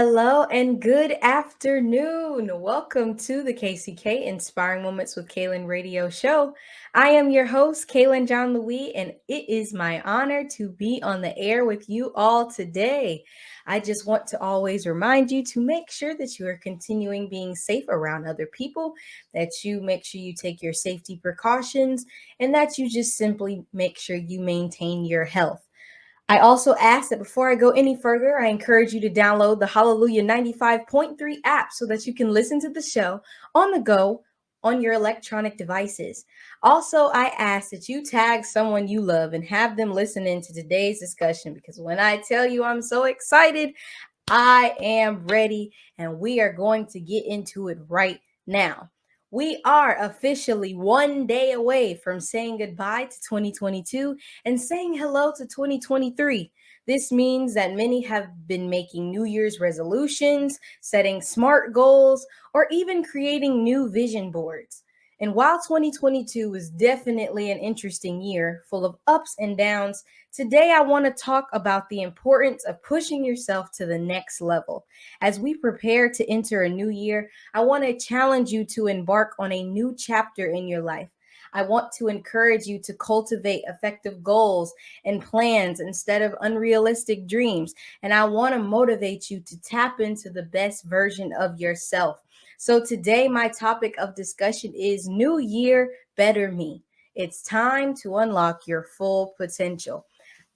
Hello and good afternoon. Welcome to the KCK Inspiring Moments with Kaylin radio show. I am your host, Kaylin John Louis, and it is my honor to be on the air with you all today. I just want to always remind you to make sure that you are continuing being safe around other people, that you make sure you take your safety precautions, and that you just simply make sure you maintain your health. I also ask that before I go any further, I encourage you to download the Hallelujah 95.3 app so that you can listen to the show on the go on your electronic devices. Also, I ask that you tag someone you love and have them listen in to today's discussion because when I tell you I'm so excited, I am ready and we are going to get into it right now. We are officially one day away from saying goodbye to 2022 and saying hello to 2023. This means that many have been making New Year's resolutions, setting smart goals, or even creating new vision boards. And while 2022 was definitely an interesting year, full of ups and downs, today I want to talk about the importance of pushing yourself to the next level. As we prepare to enter a new year, I want to challenge you to embark on a new chapter in your life. I want to encourage you to cultivate effective goals and plans instead of unrealistic dreams. And I want to motivate you to tap into the best version of yourself. So today, my topic of discussion is New Year, Better Me. It's time to unlock your full potential.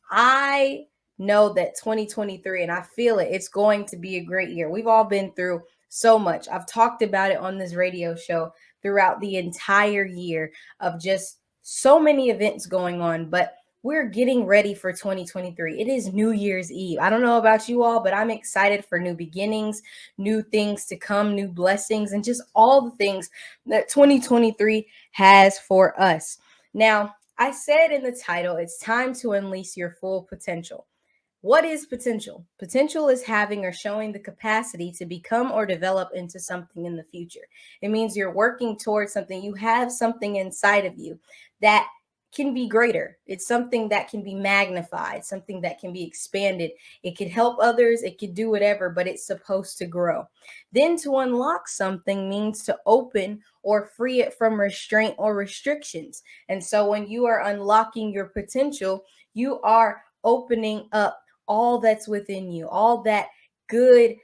I know that 2023, and I feel it, it's going to be a great year. We've all been through so much. I've talked about it on this radio show throughout the entire year of just so many events going on, but we're getting ready for 2023. It is New Year's Eve. I don't know about you all, but I'm excited for new beginnings, new things to come, new blessings, and just all the things that 2023 has for us. Now, I said in the title, it's time to unleash your full potential. What is potential? Potential is having or showing the capacity to become or develop into something in the future. It means you're working towards something. You have something inside of you that can be greater. It's something that can be magnified, something that can be expanded. It could help others, it could do whatever, but it's supposed to grow. Then to unlock something means to open or free it from restraint or restrictions. And so when you are unlocking your potential, you are opening up all that's within you, all that good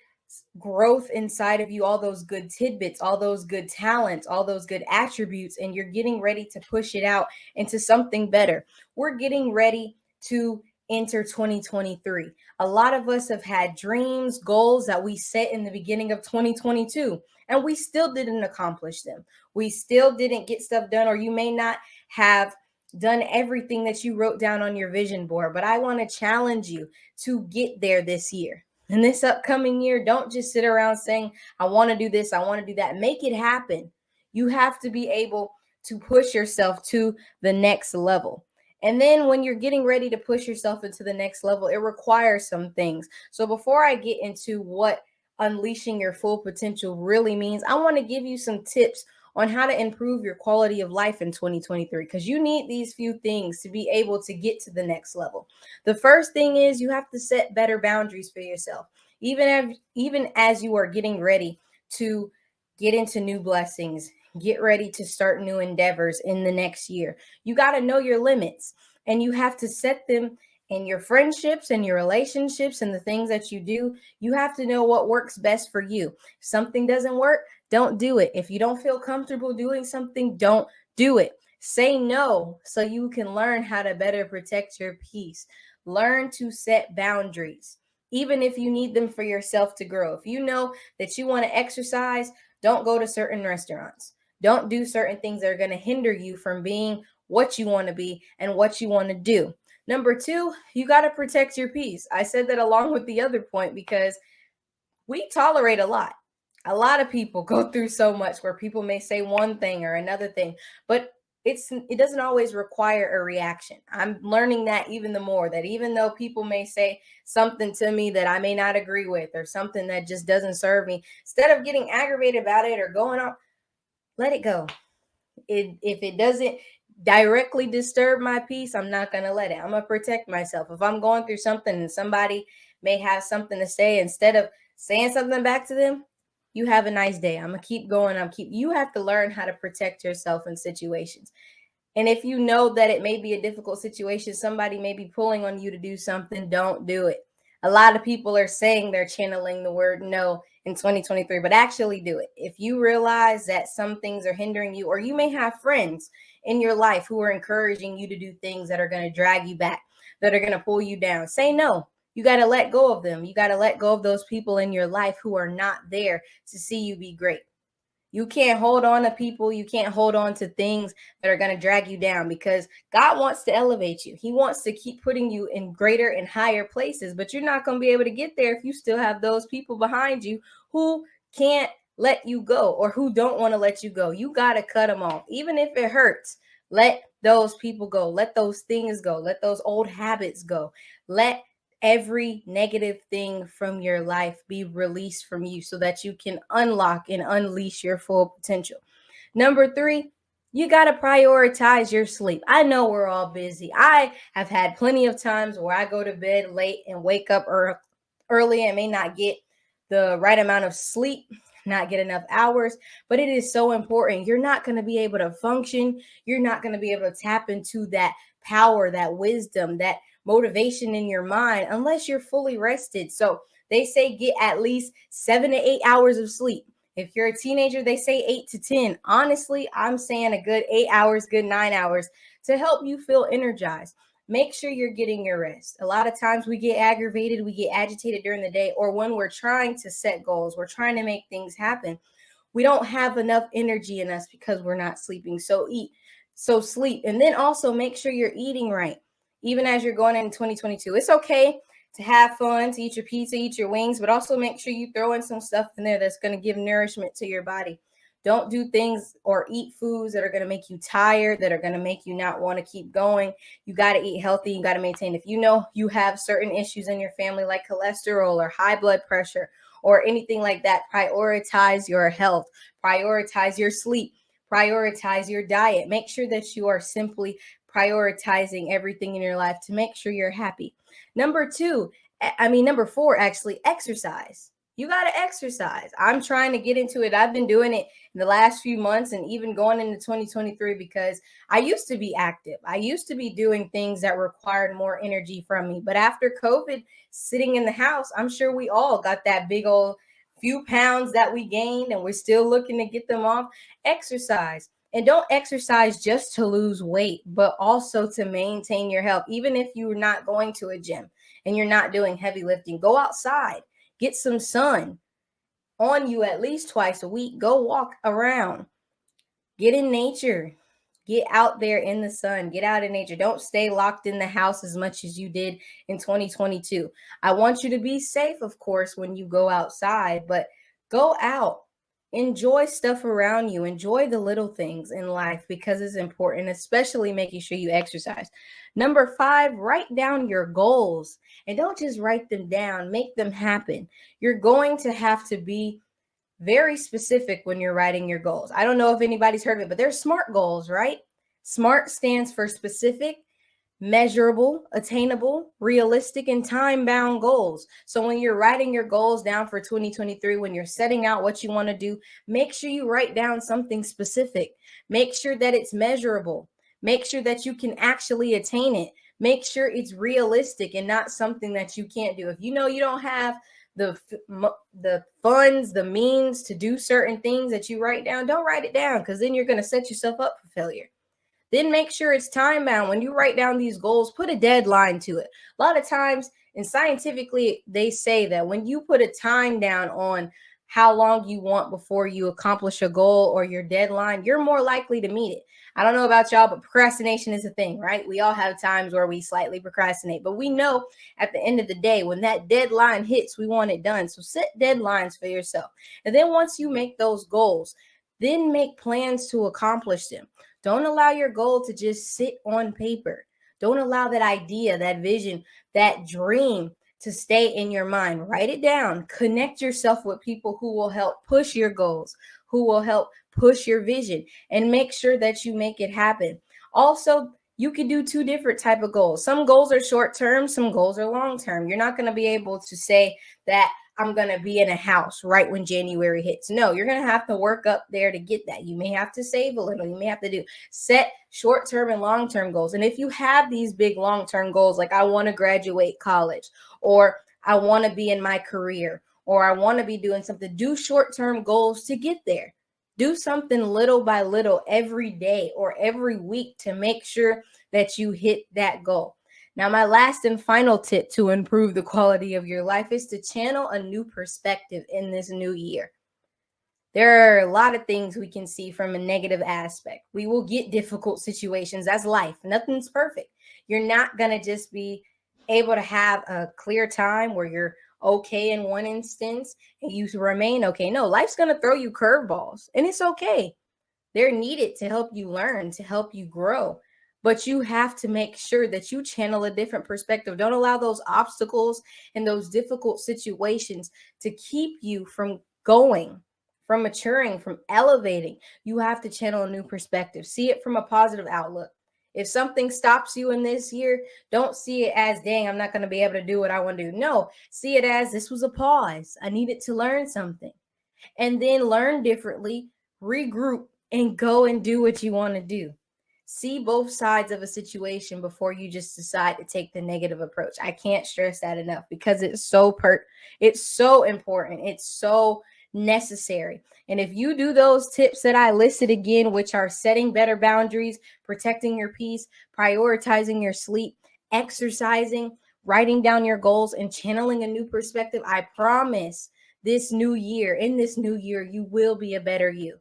growth inside of you, all those good tidbits, all those good talents, all those good attributes, and you're getting ready to push it out into something better. We're getting ready to enter 2023. A lot of us have had dreams, goals that we set in the beginning of 2022, and we still didn't accomplish them. We still didn't get stuff done, or you may not have done everything that you wrote down on your vision board. But I want to challenge you to get there this year. In this upcoming year, don't just sit around saying, I want to do this, I want to do that. Make it happen. You have to be able to push yourself to the next level. And then when you're getting ready to push yourself into the next level, it requires some things. So before I get into what unleashing your full potential really means, I want to give you some tips on how to improve your quality of life in 2023 because you need these few things to be able to get to the next level. The first thing is you have to set better boundaries for yourself. Even as you are getting ready to get into new blessings, get ready to start new endeavors in the next year. You got to know your limits and you have to set them in your friendships and your relationships and the things that you do. You have to know what works best for you. If something doesn't work, don't do it. If you don't feel comfortable doing something, don't do it. Say no so you can learn how to better protect your peace. Learn to set boundaries, even if you need them for yourself to grow. If you know that you want to exercise, don't go to certain restaurants. Don't do certain things that are going to hinder you from being what you want to be and what you want to do. Number two, you got to protect your peace. I said that along with the other point because we tolerate a lot. A lot of people go through so much where people may say one thing or another thing, but it doesn't always require a reaction. I'm learning that even the more, that even though people may say something to me that I may not agree with or something that just doesn't serve me, instead of getting aggravated about it or going on, let it go. If it doesn't directly disturb my peace, I'm not going to let it. I'm going to protect myself. If I'm going through something and somebody may have something to say, instead of saying something back to them, you have a nice day. I'm going to keep going. You have to learn how to protect yourself in situations. And if you know that it may be a difficult situation, somebody may be pulling on you to do something, don't do it. A lot of people are saying they're channeling the word no in 2023, but actually do it. If you realize that some things are hindering you, or you may have friends in your life who are encouraging you to do things that are going to drag you back, that are going to pull you down, say no. You got to let go of them. You got to let go of those people in your life who are not there to see you be great. You can't hold on to people. You can't hold on to things that are going to drag you down, because God wants to elevate you. He wants to keep putting you in greater and higher places, but you're not going to be able to get there if you still have those people behind you who can't let you go, or who don't want to let you go. You got to cut them off. Even if it hurts, let those people go. Let those things go. Let those old habits go. Let every negative thing from your life be released from you so that you can unlock and unleash your full potential. Number three, you got to prioritize your sleep. I know we're all busy. I have had plenty of times where I go to bed late and wake up early and may not get the right amount of sleep, not get enough hours, but it is so important. You're not going to be able to function. You're not going to be able to tap into that power, that wisdom, that motivation in your mind unless you're fully rested. So they say get at least 7 to 8 hours of sleep. If you're a teenager, they say 8 to 10. Honestly, I'm saying a good 8 hours, good 9 hours to help you feel energized. Make sure you're getting your rest. A lot of times we get aggravated, we get agitated during the day, or when we're trying to set goals, we're trying to make things happen. We don't have enough energy in us because we're not sleeping. So eat, so sleep. And then also make sure you're eating right. Even as you're going into 2022, it's okay to have fun, to eat your pizza, eat your wings, but also make sure you throw in some stuff in there that's going to give nourishment to your body. Don't do things or eat foods that are going to make you tired, that are going to make you not want to keep going. You got to eat healthy. You got to maintain. If you know you have certain issues in your family like cholesterol or high blood pressure or anything like that, prioritize your health, prioritize your sleep, prioritize your diet. Make sure that you are simply prioritizing everything in your life to make sure you're happy. Number four, actually, exercise. You got to exercise. I'm trying to get into it. I've been doing it in the last few months and even going into 2023 because I used to be active. I used to be doing things that required more energy from me. But after COVID, sitting in the house, I'm sure we all got that big old few pounds that we gained and we're still looking to get them off. Exercise. And don't exercise just to lose weight, but also to maintain your health. Even if you're not going to a gym and you're not doing heavy lifting, go outside, get some sun on you at least twice a week. Go walk around, get in nature, get out there in the sun, get out in nature. Don't stay locked in the house as much as you did in 2022. I want you to be safe, of course, when you go outside, but go out. Enjoy stuff around you. Enjoy the little things in life because it's important, especially making sure you exercise. Number five, write down your goals and don't just write them down, make them happen. You're going to have to be very specific when you're writing your goals. I don't know if anybody's heard of it, but there's SMART goals, right? SMART stands for specific, measurable, attainable, realistic, and time bound goals. So when you're writing your goals down for 2023, when you're setting out what you want to do, make sure you write down something specific. Make sure that it's measurable. Make sure that you can actually attain it. Make sure it's realistic and not something that you can't do. If you know you don't have the funds, the means to do certain things that you write down, don't write it down because then you're going to set yourself up for failure. Then make sure it's time bound. When you write down these goals, put a deadline to it. A lot of times, and scientifically, they say that when you put a time down on how long you want before you accomplish a goal or your deadline, you're more likely to meet it. I don't know about y'all, but procrastination is a thing, right? We all have times where we slightly procrastinate, but we know at the end of the day, when that deadline hits, we want it done. So set deadlines for yourself. And then once you make those goals, then make plans to accomplish them. Don't allow your goal to just sit on paper. Don't allow that idea, that vision, that dream to stay in your mind. Write it down. Connect yourself with people who will help push your goals, who will help push your vision, and make sure that you make it happen. Also, you can do two different type of goals. Some goals are short term, some goals are long term. You're not going to be able to say that I'm going to be in a house right when January hits. No, you're going to have to work up there to get that. You may have to save a little. You may have to do set short term and long term goals. And if you have these big long term goals, like I want to graduate college, or I want to be in my career, or I want to be doing something, do short term goals to get there. Do something little by little every day or every week to make sure that you hit that goal. Now, my last and final tip to improve the quality of your life is to channel a new perspective in this new year. There are a lot of things we can see from a negative aspect. We will get difficult situations. That's life. Nothing's perfect. You're not going to just be able to have a clear time where you're okay in one instance and you remain okay. No, life's going to throw you curveballs, and it's okay. They're needed to help you learn, to help you grow. But you have to make sure that you channel a different perspective. Don't allow those obstacles and those difficult situations to keep you from going, from maturing, from elevating. You have to channel a new perspective. See it from a positive outlook. If something stops you in this year, don't see it as, dang, I'm not going to be able to do what I want to do. No, see it as, this was a pause. I needed to learn something. And then learn differently, regroup, and go and do what you want to do. See both sides of a situation before you just decide to take the negative approach. I can't stress that enough because it's so important. It's so necessary. And if you do those tips that I listed again, which are setting better boundaries, protecting your peace, prioritizing your sleep, exercising, writing down your goals, and channeling a new perspective, I promise in this new year, you will be a better you.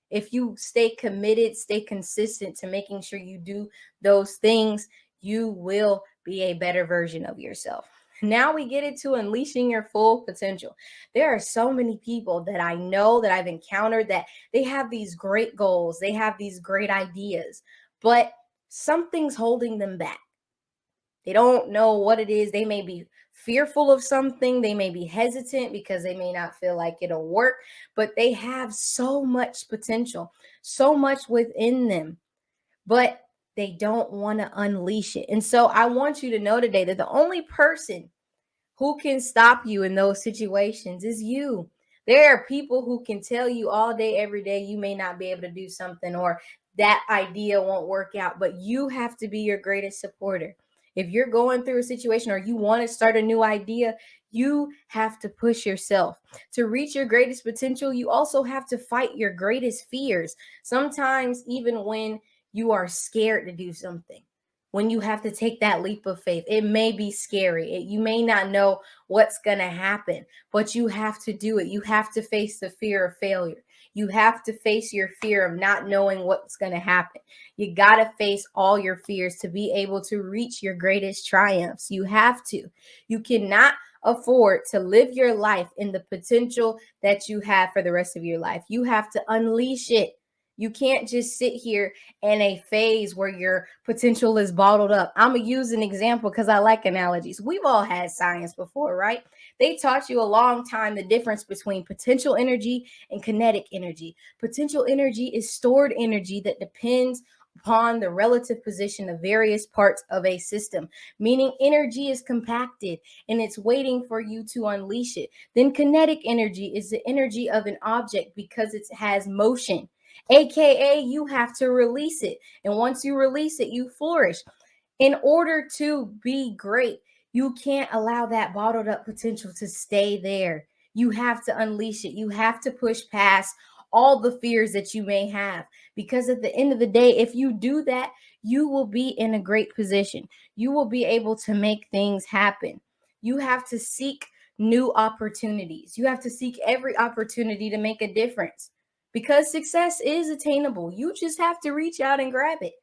If you stay committed, stay consistent to making sure you do those things, you will be a better version of yourself. Now we get into unleashing your full potential. There are so many people that I know, that I've encountered, that they have these great goals, they have these great ideas, but something's holding them back. They don't know what it is. They may be fearful of something. They may be hesitant because they may not feel like it'll work, but they have so much potential, so much within them, but they don't want to unleash it. And so I want you to know today that the only person who can stop you in those situations is you. There are people who can tell you all day, every day, you may not be able to do something, or that idea won't work out, but you have to be your greatest supporter. If you're going through a situation or you want to start a new idea, you have to push yourself. To reach your greatest potential, you also have to fight your greatest fears. Sometimes, even when you are scared to do something, when you have to take that leap of faith, it may be scary. You may not know what's going to happen, but you have to do it. You have to face the fear of failure. You have to face your fear of not knowing what's going to happen. You got to face all your fears to be able to reach your greatest triumphs. You have to. You cannot afford to live your life in the potential that you have for the rest of your life. You have to unleash it. You can't just sit here in a phase where your potential is bottled up. I'm going to use an example because I like analogies. We've all had science before, right? They taught you a long time the difference between potential energy and kinetic energy. Potential energy is stored energy that depends upon the relative position of various parts of a system, meaning energy is compacted and it's waiting for you to unleash it. Then kinetic energy is the energy of an object because it has motion, aka you have to release it. And once you release it, you flourish. In order to be great, you can't allow that bottled up potential to stay there. You have to unleash it. You have to push past all the fears that you may have, because at the end of the day, if you do that, you will be in a great position. You will be able to make things happen. You have to seek new opportunities. You have to seek every opportunity to make a difference. because success is attainable. You just have to reach out and grab it.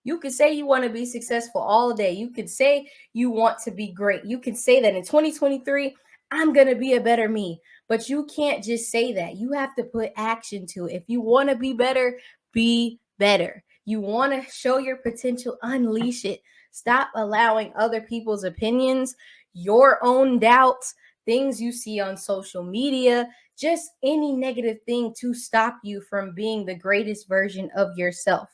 You could say you want to be successful all day. You could say you want to be great. You could say that in 2023, I'm going to be a better me. But you can't just say that. You have to put action to it. If you want to be better, be better. You want to show your potential, unleash it. Stop allowing other people's opinions, your own doubts, things you see on social media, just any negative thing to stop you from being the greatest version of yourself.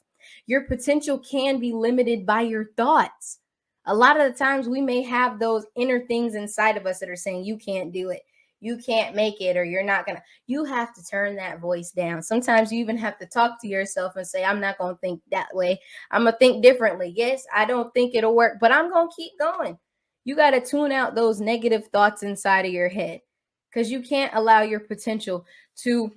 Your potential can be limited by your thoughts. A lot of the times we may have those inner things inside of us that are saying, you can't do it, you can't make it, or you're not gonna. You have to turn that voice down. Sometimes you even have to talk to yourself and say, I'm not gonna think that way. I'm gonna think differently. Yes, I don't think it'll work, but I'm gonna keep going. You got to tune out those negative thoughts inside of your head, because you can't allow your potential to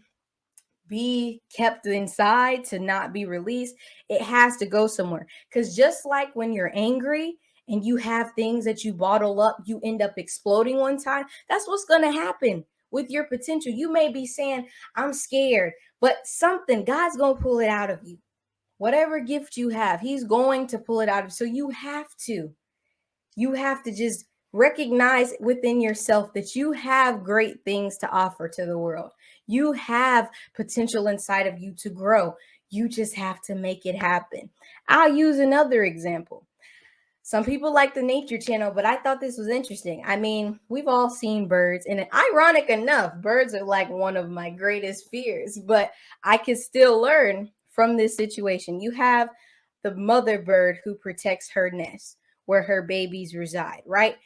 be kept inside, to not be released. It has to go somewhere. Because just like when you're angry and you have things that you bottle up, you end up exploding one time. That's what's going to happen with your potential. You may be saying, I'm scared, but something, God's going to pull it out of you. Whatever gift you have, He's going to pull it out of you. So you have to. You have to just recognize within yourself that you have great things to offer to the world. You have potential inside of you to grow. You just have to make it happen. I'll use another example. Some people like the Nature Channel, but I thought this was interesting. I mean, we've all seen birds, and ironic enough, birds are like one of my greatest fears, but I can still learn from this situation. You have the mother bird who protects her nest where her babies reside, right?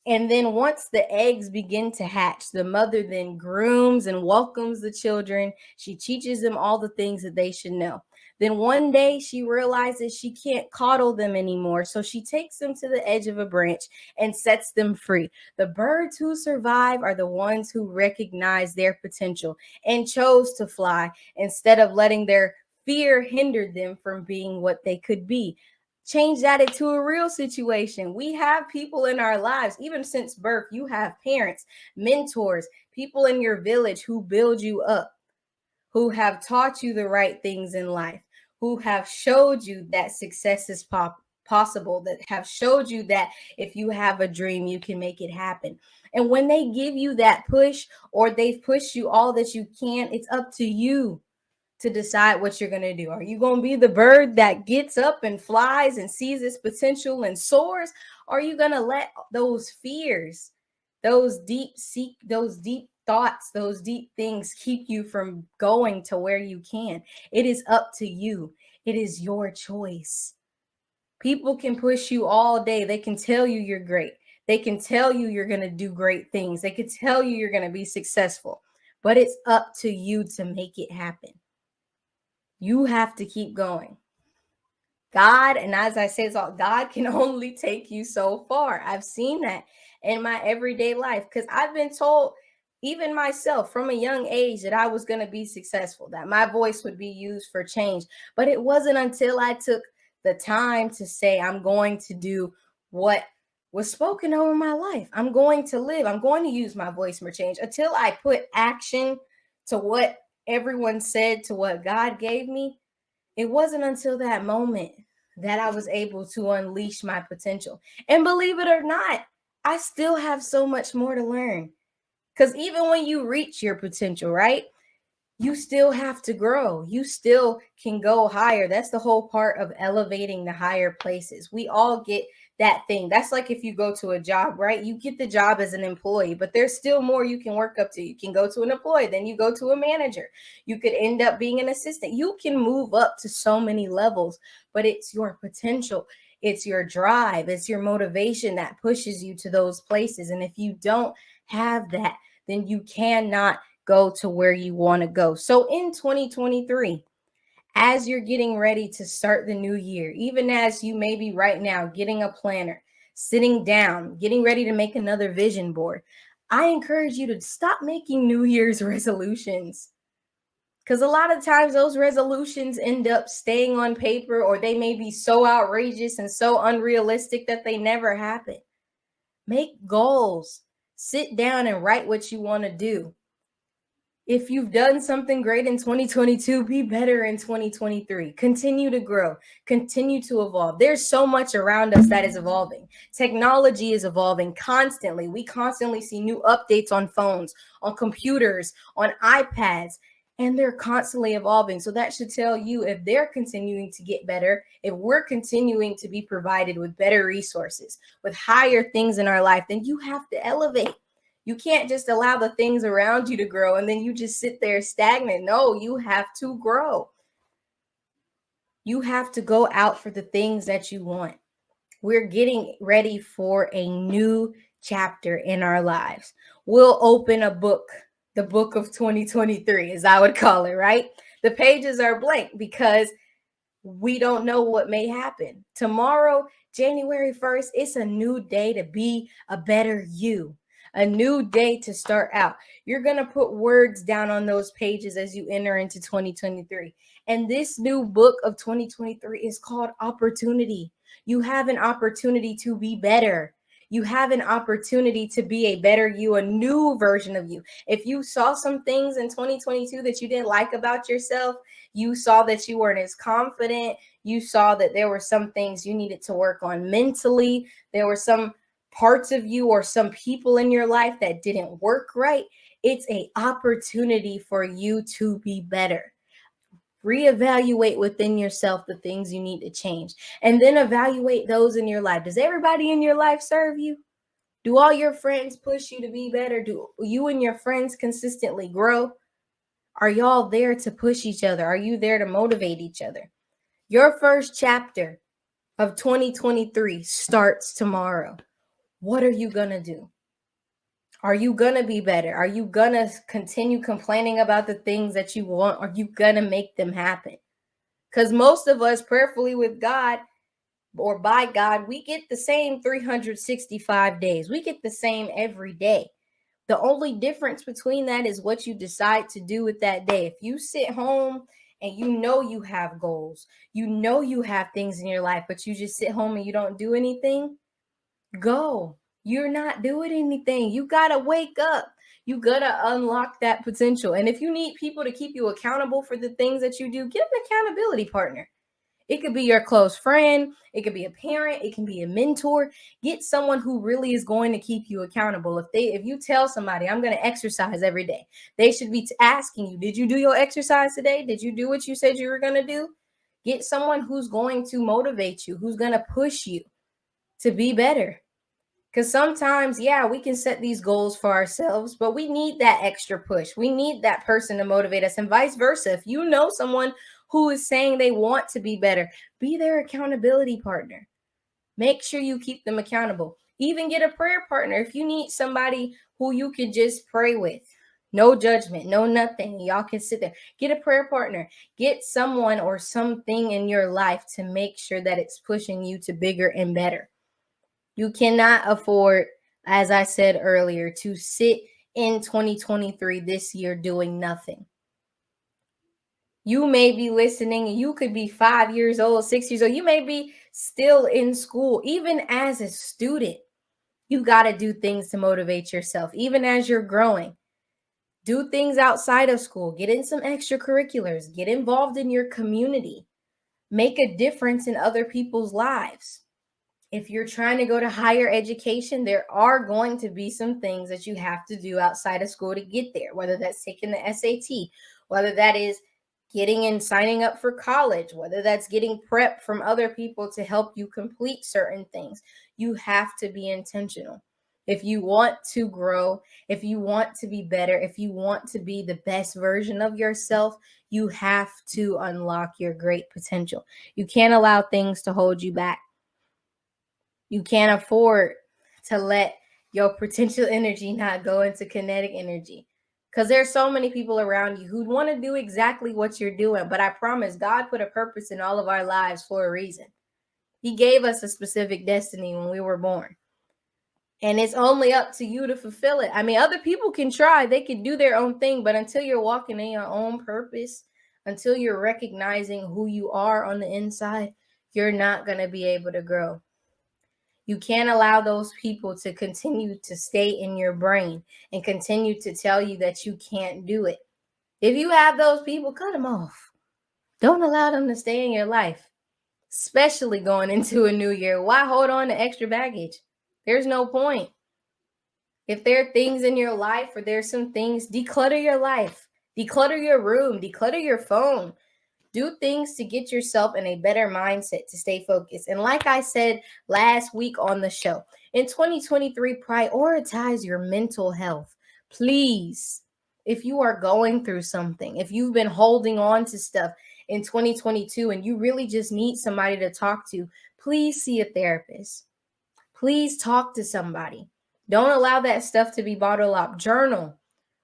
And then once the eggs begin to hatch, the mother then grooms and welcomes the children. She teaches them all the things that they should know. Then one day she realizes she can't coddle them anymore. So she takes them to the edge of a branch and sets them free. The birds who survive are the ones who recognize their potential and chose to fly instead of letting their fear hinder them from being what they could be. Change that into a real situation. We have people in our lives, even since birth. You have parents, mentors, people in your village who build you up, who have taught you the right things in life, who have showed you that success is possible, that have showed you that if you have a dream, you can make it happen. And when they give you that push, or they've pushed you all that you can, it's up to you to decide what you're going to do. Are you going to be the bird that gets up and flies and sees its potential and soars? Or are you going to let those fears, those deep thoughts, those deep things keep you from going to where you can? It is up to you. It is your choice. People can push you all day. They can tell you you're great. They can tell you you're going to do great things. They can tell you you're going to be successful. But it's up to you to make it happen. You have to keep going. God, and as I say, God can only take you so far. I've seen that in my everyday life, because I've been told, even myself from a young age, that I was going to be successful, that my voice would be used for change. But it wasn't until I took the time to say, I'm going to do what was spoken over my life. I'm going to live. I'm going to use my voice for change, until I put action to what everyone said, to what God gave me. It wasn't until that moment that I was able to unleash my potential. And believe it or not, I still have so much more to learn. Because even when you reach your potential, right, you still have to grow. You still can go higher. That's the whole part of elevating the higher places. We all get that thing. That's like if you go to a job, right? You get the job as an employee, but there's still more you can work up to. You can go to an employee, then you go to a manager. You could end up being an assistant. You can move up to so many levels, but it's your potential. It's your drive. It's your motivation that pushes you to those places. And if you don't have that, then you cannot go to where you want to go. So in 2023, as you're getting ready to start the new year, even as you may be right now getting a planner, sitting down, getting ready to make another vision board, I encourage you to stop making New Year's resolutions. Because a lot of times those resolutions end up staying on paper, or they may be so outrageous and so unrealistic that they never happen. Make goals. Sit down and write what you want to do. If you've done something great in 2022, be better in 2023. Continue to grow, continue to evolve. There's so much around us that is evolving. Technology is evolving constantly. We constantly see new updates on phones, on computers, on iPads, and they're constantly evolving. So that should tell you if they're continuing to get better, if we're continuing to be provided with better resources, with higher things in our life, then you have to elevate. You can't just allow the things around you to grow and then you just sit there stagnant. No, you have to grow. You have to go out for the things that you want. We're getting ready for a new chapter in our lives. We'll open a book, the book of 2023, as I would call it, right? The pages are blank because we don't know what may happen. Tomorrow, January 1st, it's a new day to be a better you, a new day to start out. You're going to put words down on those pages as you enter into 2023. And this new book of 2023 is called Opportunity. You have an opportunity to be better. You have an opportunity to be a better you, a new version of you. If you saw some things in 2022 that you didn't like about yourself, you saw that you weren't as confident, you saw that there were some things you needed to work on mentally, there were some parts of you or some people in your life that didn't work right, it's an opportunity for you to be better. Reevaluate within yourself the things you need to change, and then evaluate those in your life. Does everybody in your life serve you? Do all your friends push you to be better? Do you and your friends consistently grow? Are y'all there to push each other? Are you there to motivate each other? Your first chapter of 2023 starts tomorrow. What are you going to do? Are you going to be better? Are you going to continue complaining about the things that you want? Are you going to make them happen? Because most of us, prayerfully with God or by God, we get the same 365 days. We get the same every day. The only difference between that is what you decide to do with that day. If you sit home and you know you have goals, you know you have things in your life, but you just sit home and you don't do anything, go. You're not doing anything. You got to wake up. You got to unlock that potential. And if you need people to keep you accountable for the things that you do, get an accountability partner. It could be your close friend. It could be a parent. It can be a mentor. Get someone who really is going to keep you accountable. If you tell somebody, I'm going to exercise every day, they should be asking you, did you do your exercise today? Did you do what you said you were going to do? Get someone who's going to motivate you, who's going to push you to be better. Because sometimes, yeah, we can set these goals for ourselves, but we need that extra push. We need that person to motivate us, and vice versa. If you know someone who is saying they want to be better, be their accountability partner. Make sure you keep them accountable. Even get a prayer partner. If you need somebody who you can just pray with, no judgment, no nothing, y'all can sit there. Get a prayer partner. Get someone or something in your life to make sure that it's pushing you to bigger and better. You cannot afford, as I said earlier, to sit in 2023 this year doing nothing. You may be listening and you could be 5 years old, 6 years old. You may be still in school. Even as a student, you got to do things to motivate yourself. Even as you're growing, do things outside of school. Get in some extracurriculars. Get involved in your community. Make a difference in other people's lives. If you're trying to go to higher education, there are going to be some things that you have to do outside of school to get there, whether that's taking the SAT, whether that is getting and signing up for college, whether that's getting prep from other people to help you complete certain things. You have to be intentional. If you want to grow, if you want to be better, if you want to be the best version of yourself, you have to unlock your great potential. You can't allow things to hold you back. You can't afford to let your potential energy not go into kinetic energy, because there's so many people around you who want to do exactly what you're doing. But I promise God put a purpose in all of our lives for a reason. He gave us a specific destiny when we were born. And it's only up to you to fulfill it. I mean, other people can try, they can do their own thing, but until you're walking in your own purpose, until you're recognizing who you are on the inside, you're not going to be able to grow. You can't allow those people to continue to stay in your brain and continue to tell you that you can't do it. If you have those people, cut them off. Don't allow them to stay in your life, especially going into a new year. Why hold on to extra baggage? There's no point. If there are things in your life or there's some things, declutter your life, declutter your room, declutter your phone. Do things to get yourself in a better mindset to stay focused. And like I said last week on the show, in 2023, prioritize your mental health. Please, if you are going through something, if you've been holding on to stuff in 2022 and you really just need somebody to talk to, please see a therapist. Please talk to somebody. Don't allow that stuff to be bottled up. Journal.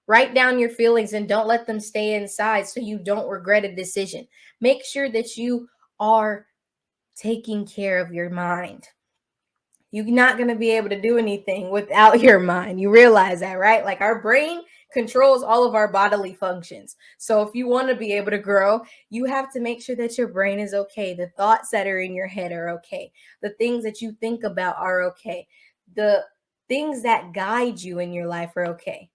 Write down your feelings and don't let them stay inside so you don't regret a decision. Make sure that you are taking care of your mind. You're not going to be able to do anything without your mind. You realize that, right? Like our brain controls all of our bodily functions. So if you want to be able to grow, you have to make sure that your brain is okay. The thoughts that are in your head are okay. The things that you think about are okay. The things that guide you in your life are okay.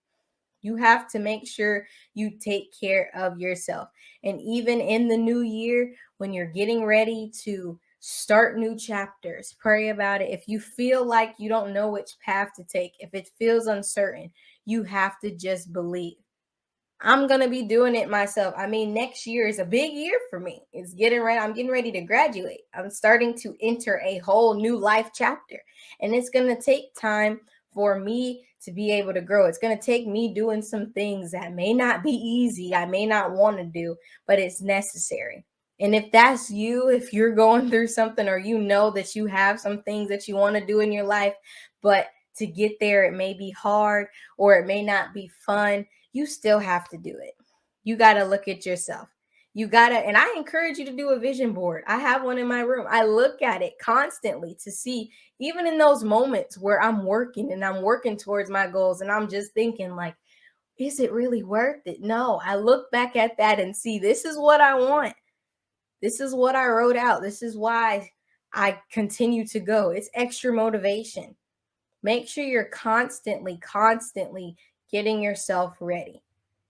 You have to make sure you take care of yourself. And even in the new year, when you're getting ready to start new chapters, pray about it. If you feel like you don't know which path to take, if it feels uncertain, you have to just believe. I'm going to be doing it myself. I mean, next year is a big year for me. It's getting ready. I'm getting ready to graduate. I'm starting to enter a whole new life chapter. And it's going to take time for me to be able to grow. It's going to take me doing some things that may not be easy. I may not want to do, but it's necessary. And if that's you, if you're going through something or you know that you have some things that you want to do in your life, but to get there, it may be hard or it may not be fun, you still have to do it. You got to look at yourself. You got to, and I encourage you to do a vision board. I have one in my room. I look at it constantly to see, even in those moments where I'm working and I'm working towards my goals and I'm just thinking, like, is it really worth it? No, I look back at that and see, this is what I want. This is what I wrote out. This is why I continue to go. It's extra motivation. Make sure you're constantly getting yourself ready.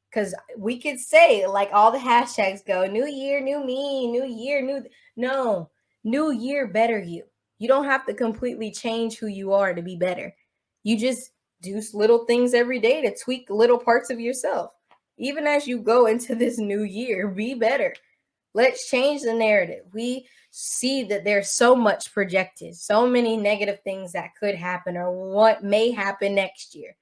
Because we could say, like all the hashtags go, new year, new me, new year, new. No, new year, better you. You don't have to completely change who you are to be better. You just do little things every day to tweak little parts of yourself. Even as you go into this new year, be better. Let's change the narrative. We see that there's so much projected, so many negative things that could happen or what may happen next year.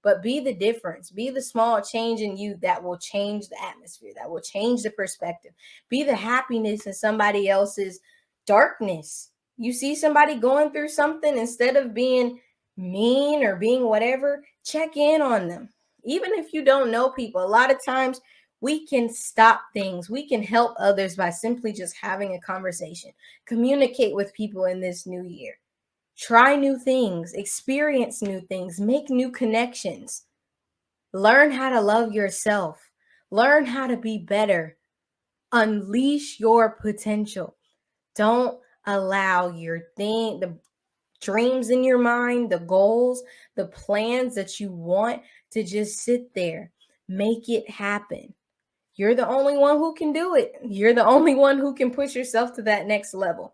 But be the difference. Be the small change in you that will change the atmosphere, that will change the perspective. Be the happiness in somebody else's darkness. You see somebody going through something, instead of being mean or being whatever, check in on them. Even if you don't know people, a lot of times we can stop things. We can help others by simply just having a conversation. Communicate with people in this new year. Try new things, experience new things, make new connections. Learn how to love yourself. Learn how to be better. Unleash your potential. Don't allow the dreams in your mind, the goals, the plans that you want to just sit there. Make it happen. You're the only one who can do it. You're the only one who can push yourself to that next level.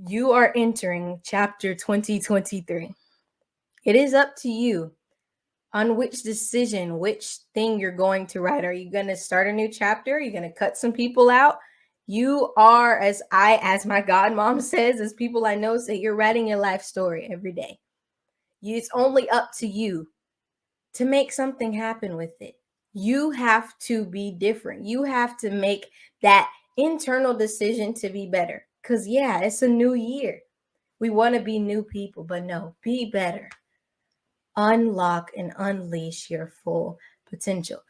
You are entering chapter 2023. It is up to you on which decision, which thing you're going to write. Are you going to start a new chapter? Are you going to cut some people out? You are, as my godmom says, as people I know say, you're writing your life story every day. It's only up to you to make something happen with it. You have to be different. You have to make that internal decision to be better. Because, yeah, it's a new year. We want to be new people, but no, be better. Unlock and unleash your full potential.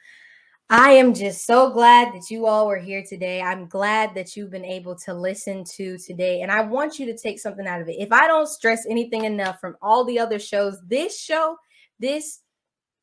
I am just so glad that you all were here today. I'm glad that you've been able to listen to today. And I want you to take something out of it. If I don't stress anything enough from all the other shows, this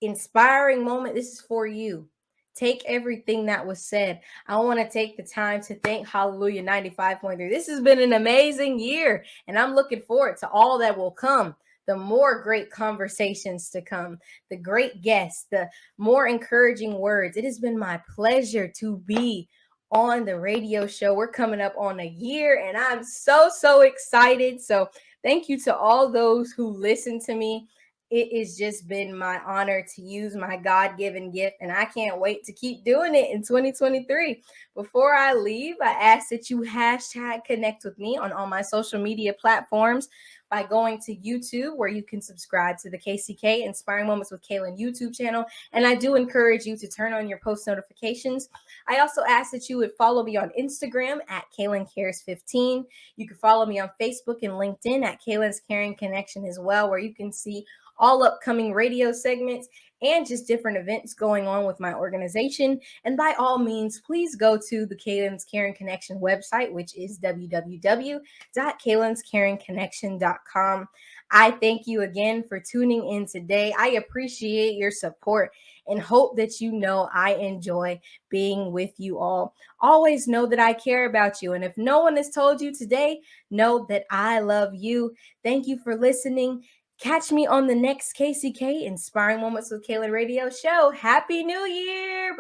inspiring moment, this is for you. Take everything that was said. I want to take the time to thank Hallelujah 95.3. This has been an amazing year, and I'm looking forward to all that will come. the more great conversations to come, the great guests, the more encouraging words. It has been my pleasure to be on the radio show. We're coming up on a year and I'm so excited. So, thank you to all those who listen to me. It has just been my honor to use my God given gift, and I can't wait to keep doing it in 2023. Before I leave, I ask that you hashtag connect with me on all my social media platforms by going to YouTube, where you can subscribe to the KCK Inspiring Moments with Kaylin YouTube channel. And I do encourage you to turn on your post notifications. I also ask that you would follow me on Instagram at Kaylin Cares 15. You can follow me on Facebook and LinkedIn at Kaylin's Caring Connection as well, where you can see all upcoming radio segments and just different events going on with my organization. And by all means, please go to the Kaylin's Caring Connection website, which is www.kaylinscaringconnection.com. I thank you again for tuning in today. I appreciate your support and hope that you know I enjoy being with you all. Always know that I care about you. And if no one has told you today, know that I love you. Thank you for listening. Catch me on the next KCK Inspiring Moments with Kaylin radio show. Happy New Year!